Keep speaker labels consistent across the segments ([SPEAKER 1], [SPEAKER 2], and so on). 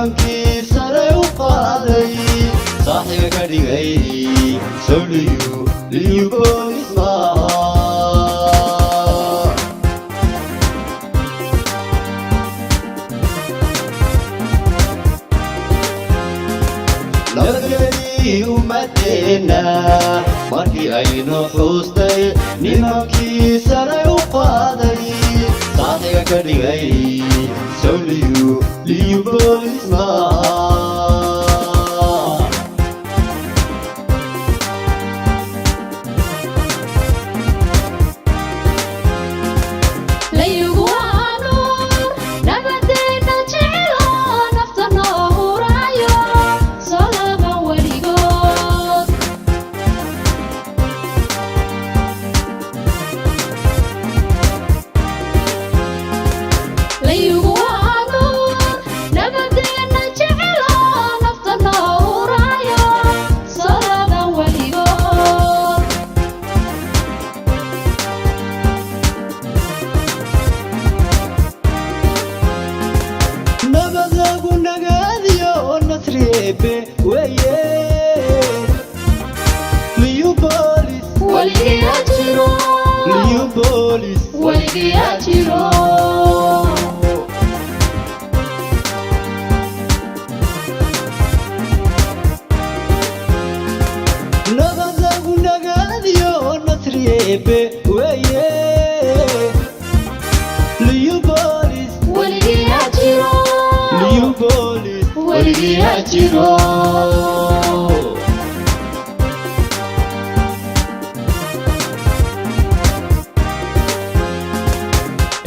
[SPEAKER 1] nimankii sare u qaaday saaxiga ka dhigay liyu boolis maaha nabadgelyadii ummadeenna markii aynu xuustay nimankii sare u qaaday saaxiga ka dhigay liyu boolis maaha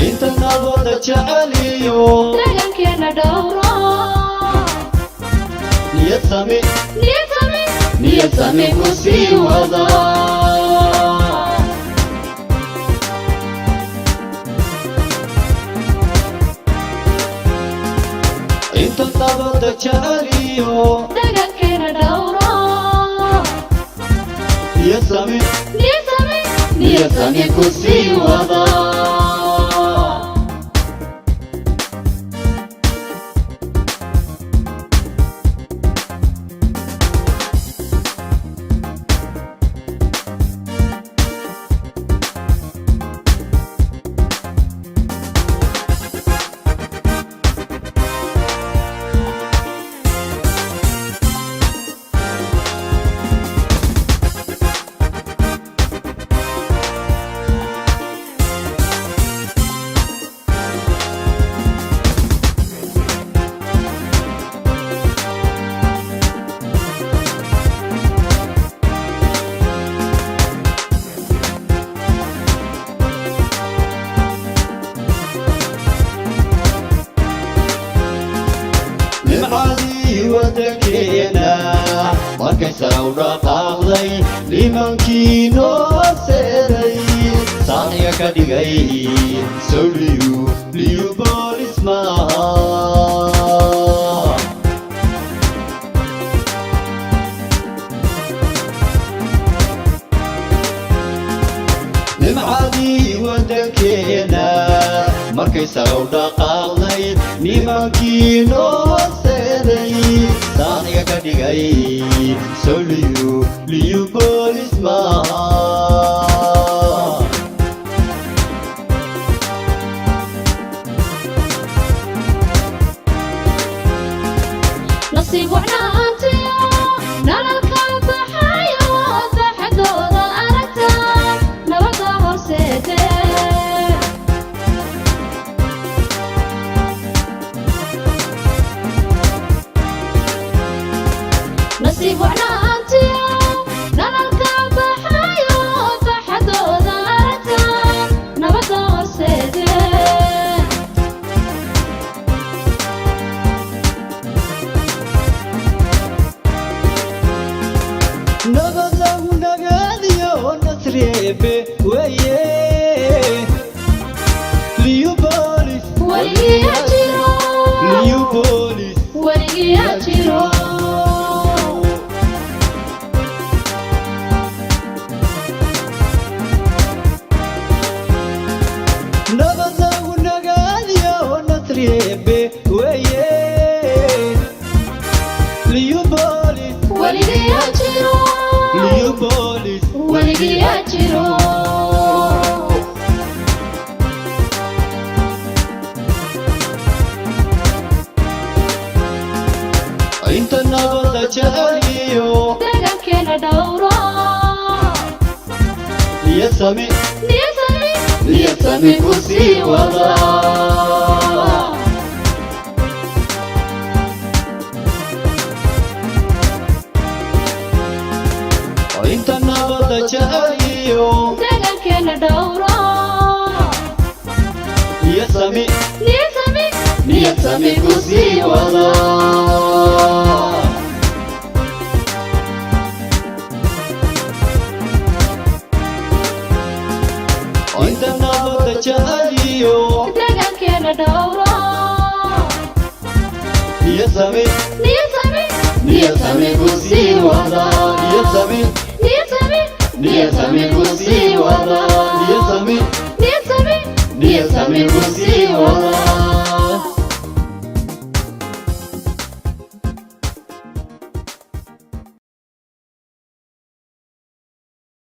[SPEAKER 1] inta nabada jeceliyo
[SPEAKER 2] deegaankeena dhowro
[SPEAKER 1] niyad sami ku sii wada inta nabada jeceliyo
[SPEAKER 2] deegaankeena dhowro
[SPEAKER 1] niyad sami ku sii wada waddankeena markay sare u dhaqaaqday nimankii noo seeday saaxiga ka dhigay liyu boolis maaha nimcadii waddankeena markay sare u dhaqaaqday nimankii noo seeday saaxiga ka dhigay liyu boolis maaha
[SPEAKER 2] nasiib wacnaantiyo nalalka baxayo farxadooda aragta nabada horseede nasiib wacnaantiyo nalalka baxayo farxadooda aragta nabada horseede
[SPEAKER 1] nabad lagu nagaadiyo nasriebe weye liyu boolis
[SPEAKER 2] weligiyaa jiro
[SPEAKER 1] nabad lagu nagaadiyo nasriebe weye liyubolis
[SPEAKER 2] weligiyaa jiro
[SPEAKER 1] liyubolis
[SPEAKER 2] weligiyaa jiro
[SPEAKER 1] inta nabada jeceliyo
[SPEAKER 2] deegaankeena dhowro
[SPEAKER 1] niyasami
[SPEAKER 2] niyasami
[SPEAKER 1] niyasami ku sii wada inta nabada jeceliyo
[SPEAKER 2] deegaankeena dhowro
[SPEAKER 1] niyasami
[SPEAKER 2] niyasami
[SPEAKER 1] niyasami ku sii wada inta nabada jeceliyo
[SPEAKER 2] deegaankeena dhowro
[SPEAKER 1] niyasami
[SPEAKER 2] niyasami
[SPEAKER 1] niyasami ku sii wada niyasami
[SPEAKER 2] niyasami
[SPEAKER 1] niyasami ku sii wada niyasami
[SPEAKER 2] niyasami
[SPEAKER 1] niyasami ku sii wada